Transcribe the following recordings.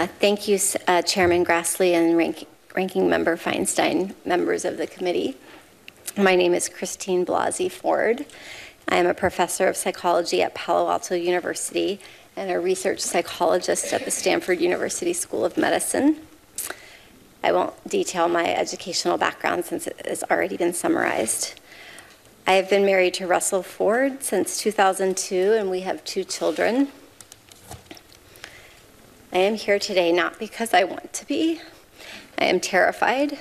Thank you, Chairman Grassley and Ranking Member Feinstein, members of the committee. My name is Christine Blasey Ford. I am a professor of psychology at Palo Alto University and a research psychologist at the Stanford University School of Medicine. I won't detail my educational background since it has already been summarized. I have been married to Russell Ford since 2002, and we have 2 children. I am here today not because I want to be. I am terrified.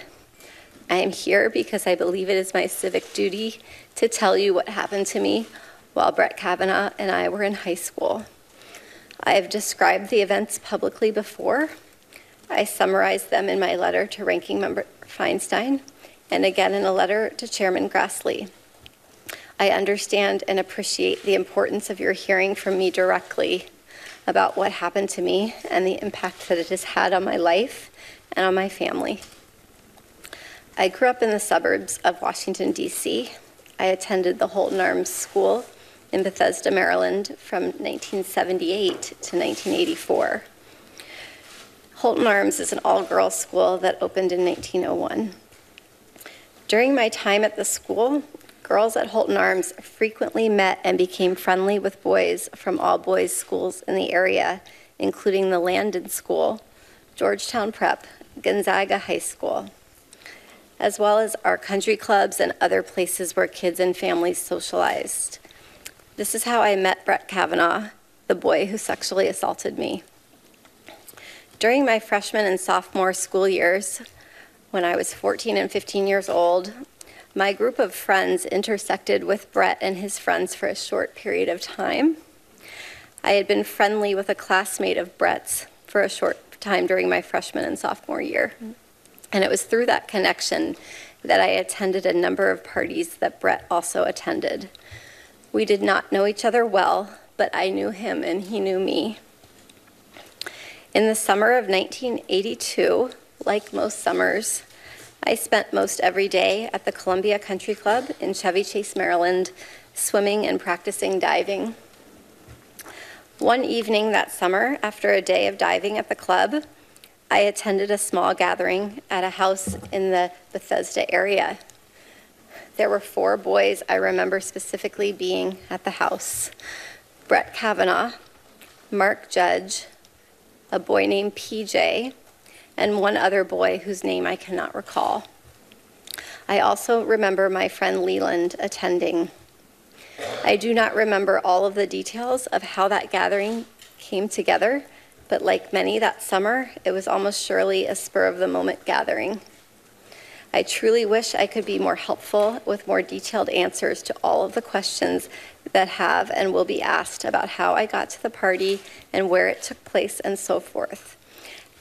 I am here because I believe it is my civic duty to tell you what happened to me while Brett Kavanaugh and I were in high school. I have described the events publicly before. I summarized them in my letter to Ranking Member Feinstein and again in a letter to Chairman Grassley. I understand and appreciate the importance of your hearing from me directly about what happened to me and the impact that it has had on my life and on my family. I grew up in the suburbs of Washington, D.C. I attended the Holton Arms School in Bethesda, Maryland from 1978 to 1984. Holton Arms is an all-girls school that opened in 1901. During my time at the school, girls at Holton Arms frequently met and became friendly with boys from all boys schools in the area, including the Landon School, Georgetown Prep, Gonzaga High School, as well as our country clubs and other places where kids and families socialized. This is how I met Brett Kavanaugh, the boy who sexually assaulted me. During my freshman and sophomore school years, when I was 14 and 15 years old, my group of friends intersected with Brett and his friends for a short period of time. I had been friendly with a classmate of Brett's for a short time during my freshman and sophomore year. And it was through that connection that I attended a number of parties that Brett also attended. We did not know each other well, but I knew him and he knew me. In the summer of 1982, like most summers, I spent most every day at the Columbia Country Club in Chevy Chase, Maryland, swimming and practicing diving. One evening that summer, after a day of diving at the club, I attended a small gathering at a house in the Bethesda area. There were 4 boys I remember specifically being at the house: Brett Kavanaugh, Mark Judge, a boy named PJ, and one other boy whose name I cannot recall. I also remember my friend Leland attending. I do not remember all of the details of how that gathering came together, but like many that summer, it was almost surely a spur-of-the-moment gathering. I truly wish I could be more helpful with more detailed answers to all of the questions that have and will be asked about how I got to the party and where it took place and so forth.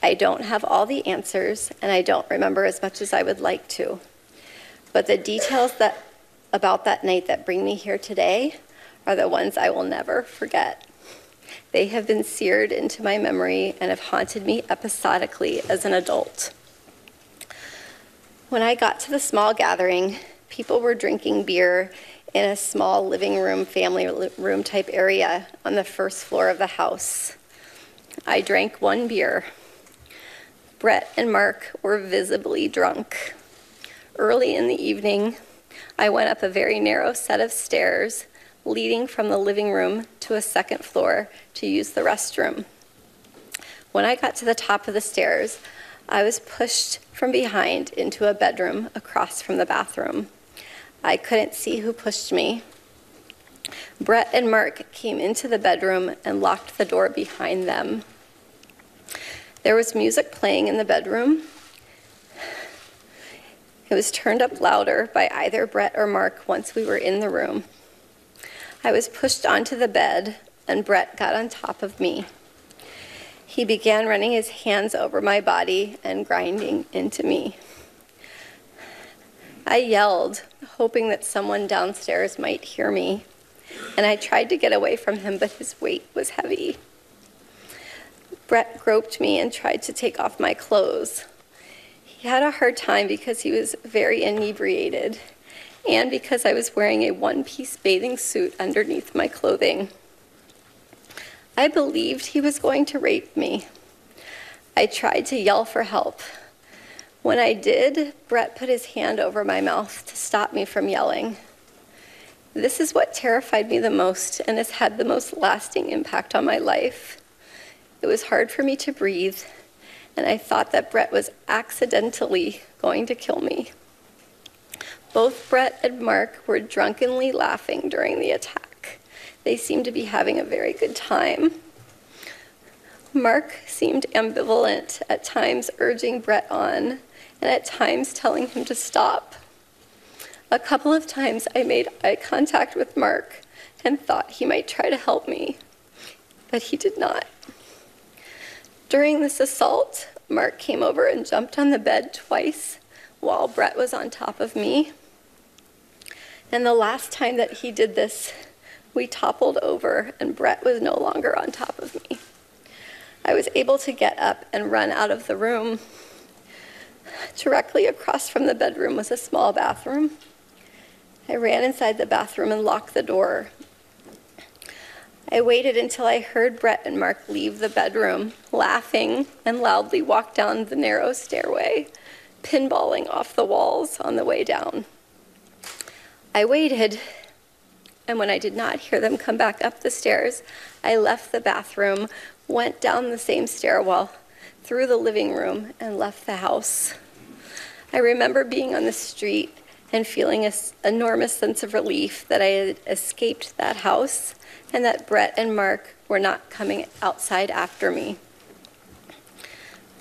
I don't have all the answers, and I don't remember as much as I would like to. But the details about that night that bring me here today are the ones I will never forget. They have been seared into my memory and have haunted me episodically as an adult. When I got to the small gathering, people were drinking beer in a small living room, family room type area on the first floor of the house. I drank 1 beer. Brett and Mark were visibly drunk. Early in the evening, I went up a very narrow set of stairs leading from the living room to a second floor to use the restroom. When I got to the top of the stairs, I was pushed from behind into a bedroom across from the bathroom. I couldn't see who pushed me. Brett and Mark came into the bedroom and locked the door behind them. There was music playing in the bedroom. It was turned up louder by either Brett or Mark once we were in the room. I was pushed onto the bed, and Brett got on top of me. He began running his hands over my body and grinding into me. I yelled, hoping that someone downstairs might hear me, and I tried to get away from him, but his weight was heavy. Brett groped me and tried to take off my clothes. He had a hard time because he was very inebriated and because I was wearing a one-piece bathing suit underneath my clothing. I believed he was going to rape me. I I tried to yell for help. When I did, Brett put his hand over my mouth to stop me from yelling. This is what terrified me the most and has had the most lasting impact on my life. It was hard for me to breathe, and I thought that Brett was accidentally going to kill me. Both Brett and Mark were drunkenly laughing during the attack. They seemed to be having a very good time. Mark seemed ambivalent, at times urging Brett on, and at times telling him to stop. A couple of times I made eye contact with Mark and thought he might try to help me, but he did not. During this assault, Mark came over and jumped on the bed twice while Brett was on top of me. And the last time that he did this, we toppled over and Brett was no longer on top of me. I was able to get up and run out of the room. Directly across from the bedroom was a small bathroom. I ran inside the bathroom and locked the door. I waited until I heard Brett and Mark leave the bedroom, laughing, and loudly walk down the narrow stairway, pinballing off the walls on the way down. I waited, and when I did not hear them come back up the stairs, I left the bathroom, went down the same stairwell, through the living room, and left the house. I remember being on the street and feeling an enormous sense of relief that I had escaped that house and that Brett and Mark were not coming outside after me.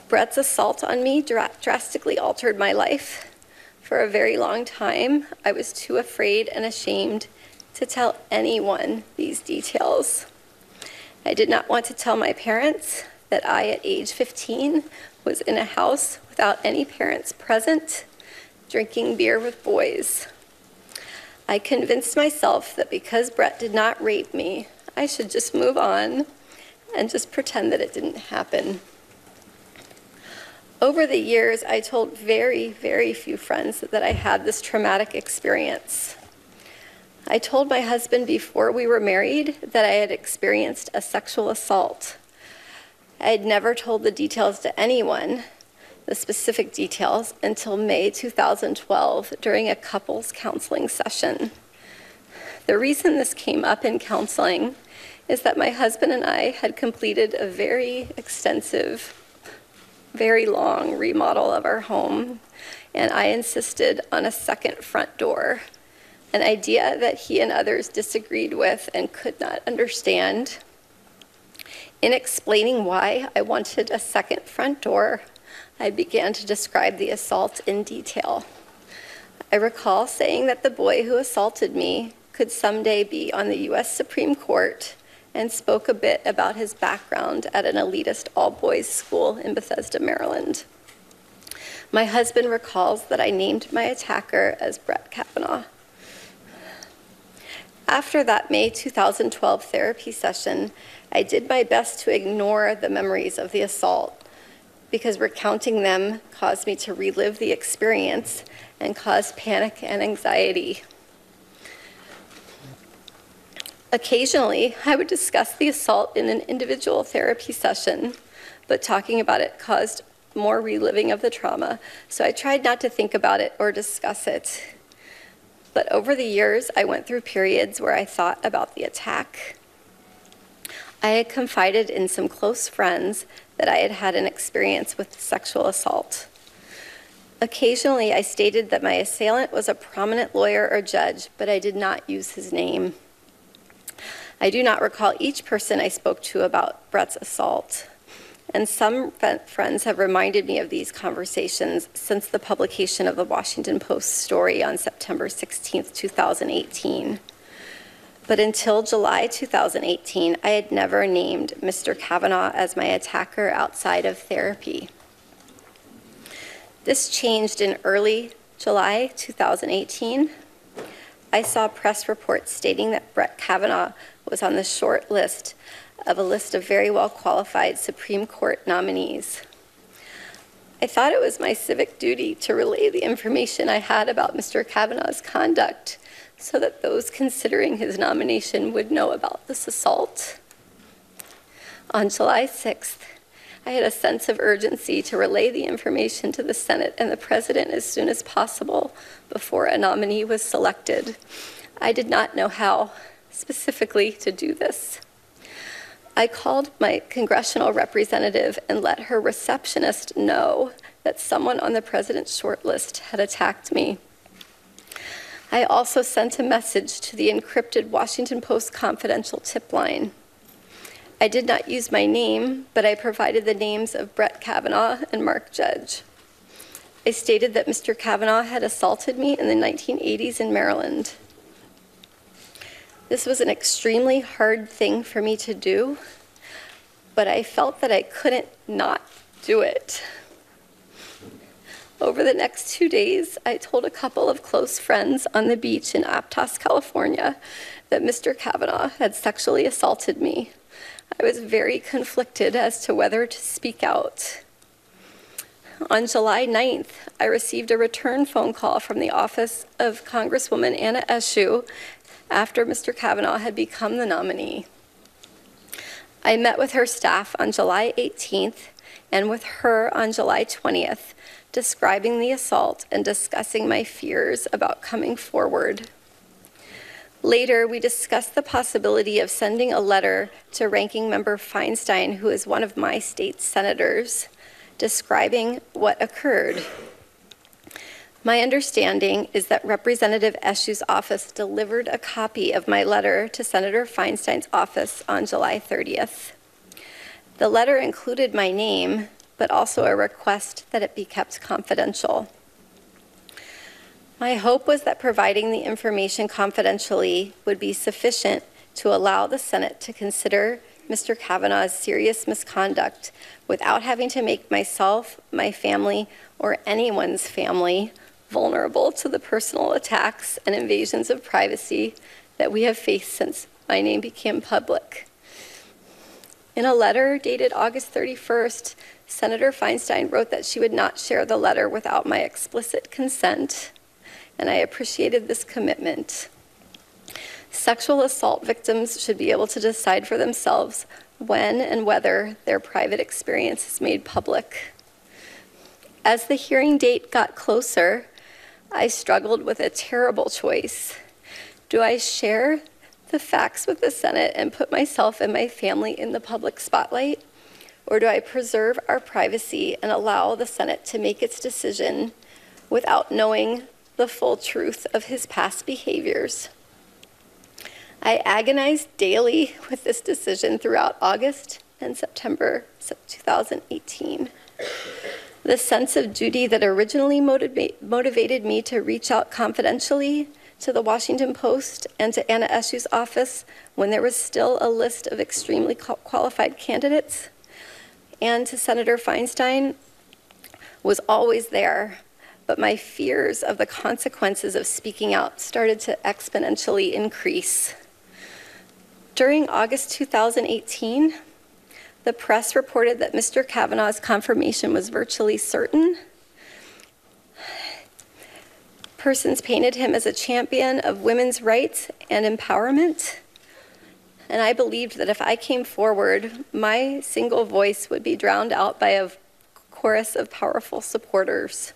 Brett's assault on me drastically altered my life. For a very long time, I was too afraid and ashamed to tell anyone these details. I did not want to tell my parents that I, at age 15, was in a house without any parents present, drinking beer with boys. I convinced myself that because Brett did not rape me, I should just move on and just pretend that it didn't happen. Over the years, I told very, very few friends that I had this traumatic experience. I told my husband before we were married that I had experienced a sexual assault. I had never told the details to anyone, the specific details, until May 2012 during a couples counseling session. The reason this came up in counseling is that my husband and I had completed a very extensive, very long remodel of our home, and I insisted on a second front door, an idea that he and others disagreed with and could not understand. In explaining why I wanted a second front door, I began to describe the assault in detail. I recall saying that the boy who assaulted me could someday be on the U.S. Supreme Court, and spoke a bit about his background at an elitist all-boys school in Bethesda, Maryland. My husband recalls that I named my attacker as Brett Kavanaugh. After that May 2012 therapy session, I did my best to ignore the memories of the assault, because recounting them caused me to relive the experience and caused panic and anxiety. Occasionally, I would discuss the assault in an individual therapy session, but talking about it caused more reliving of the trauma, so I tried not to think about it or discuss it. But over the years, I went through periods where I thought about the attack. I had confided in some close friends that I had had an experience with sexual assault. Occasionally, I stated that my assailant was a prominent lawyer or judge, but I did not use his name. I do not recall each person I spoke to about Brett's assault, and some friends have reminded me of these conversations since the publication of the Washington Post story on September 16, 2018. But until July 2018, I had never named Mr. Kavanaugh as my attacker outside of therapy. This changed in early July 2018. I saw press reports stating that Brett Kavanaugh was on the short list of a list of very well-qualified Supreme Court nominees. I thought it was my civic duty to relay the information I had about Mr. Kavanaugh's conduct so that those considering his nomination would know about this assault. On July 6th, I had a sense of urgency to relay the information to the Senate and the President as soon as possible before a nominee was selected. I did not know how specifically to do this. I called my congressional representative and let her receptionist know that someone on the President's shortlist had attacked me. I also sent a message to the encrypted Washington Post confidential tip line. I did not use my name, but I provided the names of Brett Kavanaugh and Mark Judge. I stated that Mr. Kavanaugh had assaulted me in the 1980s in Maryland. This was an extremely hard thing for me to do, but I felt that I couldn't not do it. Over the next 2 days, I told a couple of close friends on the beach in Aptos, California, that Mr. Kavanaugh had sexually assaulted me. I was very conflicted as to whether to speak out. On July 9th, I received a return phone call from the office of Congresswoman Anna Eshoo after Mr. Kavanaugh had become the nominee. I met with her staff on July 18th and with her on July 20th, describing the assault and discussing my fears about coming forward. Later, we discussed the possibility of sending a letter to Ranking Member Feinstein, who is one of my state senators, describing what occurred. My understanding is that Representative Eshoo's office delivered a copy of my letter to Senator Feinstein's office on July 30th. The letter included my name, but also a request that it be kept confidential. My hope was that providing the information confidentially would be sufficient to allow the Senate to consider Mr. Kavanaugh's serious misconduct without having to make myself, my family, or anyone's family vulnerable to the personal attacks and invasions of privacy that we have faced since my name became public. In a letter dated August 31st, Senator Feinstein wrote that she would not share the letter without my explicit consent, and I appreciated this commitment. Sexual assault victims should be able to decide for themselves when and whether their private experience is made public. As the hearing date got closer, I struggled with a terrible choice. Do I share the facts with the Senate and put myself and my family in the public spotlight? Or do I preserve our privacy and allow the Senate to make its decision without knowing the full truth of his past behaviors? I agonized daily with this decision throughout August and September 2018. The sense of duty that originally motivated me to reach out confidentially to the Washington Post and to Anna Eshoo's office when there was still a list of extremely qualified candidates, and to Senator Feinstein was always there, but my fears of the consequences of speaking out started to exponentially increase. During August 2018, the press reported that Mr. Kavanaugh's confirmation was virtually certain. Persons painted him as a champion of women's rights and empowerment. And I believed that if I came forward, my single voice would be drowned out by a chorus of powerful supporters.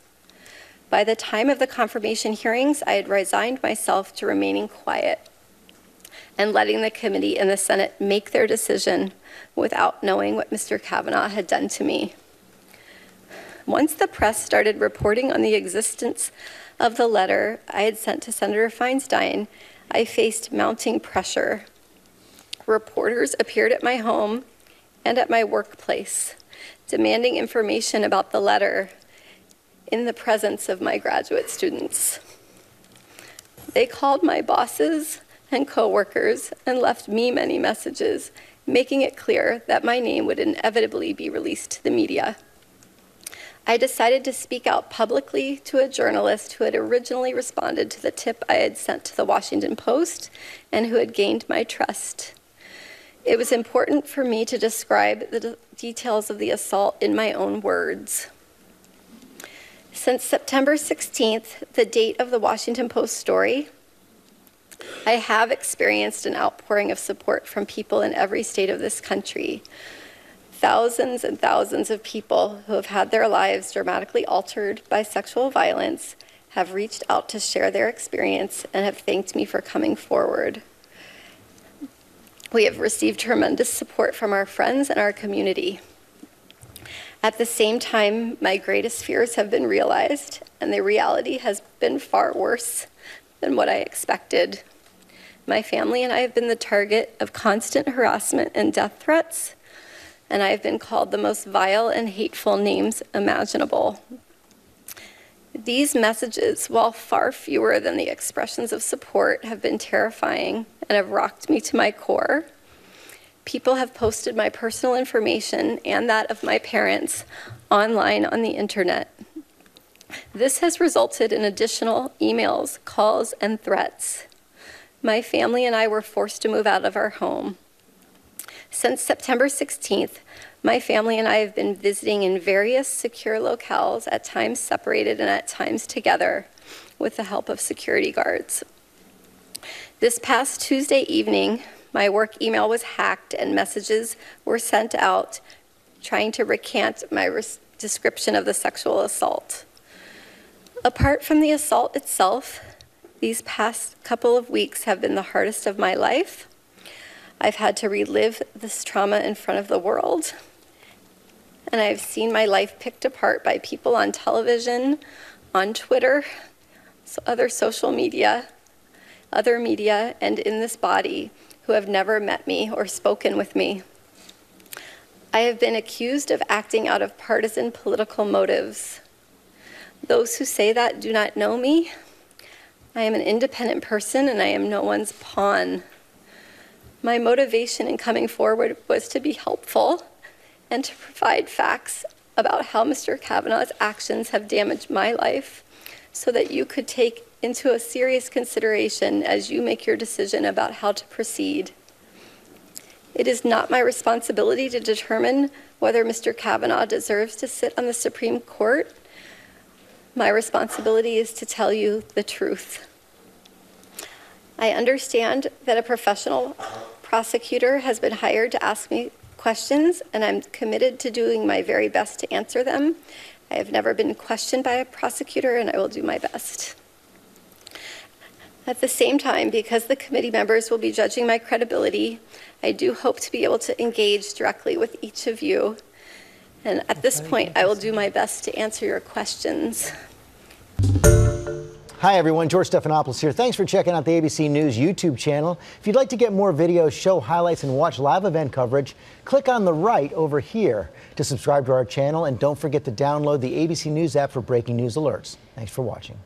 By the time of the confirmation hearings, I had resigned myself to remaining quiet and letting the committee and the Senate make their decision without knowing what Mr. Kavanaugh had done to me. Once the press started reporting on the existence of the letter I had sent to Senator Feinstein, I faced mounting pressure. Reporters appeared at my home and at my workplace, demanding information about the letter in the presence of my graduate students. They called my bosses and coworkers and left me many messages, making it clear that my name would inevitably be released to the media. I decided to speak out publicly to a journalist who had originally responded to the tip I had sent to the Washington Post and who had gained my trust. It was important for me to describe the details of the assault in my own words. Since September 16th, the date of the Washington Post story, I have experienced an outpouring of support from people in every state of this country. Thousands and thousands of people who have had their lives dramatically altered by sexual violence have reached out to share their experience and have thanked me for coming forward. We have received tremendous support from our friends and our community. At the same time, my greatest fears have been realized, and the reality has been far worse than what I expected. My family and I have been the target of constant harassment and death threats, and I have been called the most vile and hateful names imaginable. These messages, while far fewer than the expressions of support, have been terrifying and have rocked me to my core. People have posted my personal information and that of my parents online on the internet. This has resulted in additional emails, calls, and threats. My family and I were forced to move out of our home. Since September 16th, my family and I have been visiting in various secure locales, at times separated and at times together, with the help of security guards. This past Tuesday evening, my work email was hacked and messages were sent out trying to recant my description of the sexual assault. Apart from the assault itself, these past couple of weeks have been the hardest of my life. I've had to relive this trauma in front of the world, and I've seen my life picked apart by people on television, on Twitter, other social media, other media, and in this body who have never met me or spoken with me. I have been accused of acting out of partisan political motives. Those who say that do not know me. I am an independent person and I am no one's pawn. My motivation in coming forward was to be helpful and to provide facts about how Mr. Kavanaugh's actions have damaged my life so that you could take into a serious consideration as you make your decision about how to proceed. It is not my responsibility to determine whether Mr. Kavanaugh deserves to sit on the Supreme Court. My responsibility is to tell you the truth. I understand that a professional prosecutor has been hired to ask me questions, and I'm committed to doing my very best to answer them. I have never been questioned by a prosecutor, and I will do my best. At the same time, because the committee members will be judging my credibility, I do hope to be able to engage directly with each of you. And at this point, I will do my best to answer your questions. Hi everyone, George Stephanopoulos here. Thanks for checking out the ABC News YouTube channel. If you'd like to get more videos, show highlights, and watch live event coverage, click on the right over here to subscribe to our channel, and don't forget to download the ABC News app for breaking news alerts. Thanks for watching.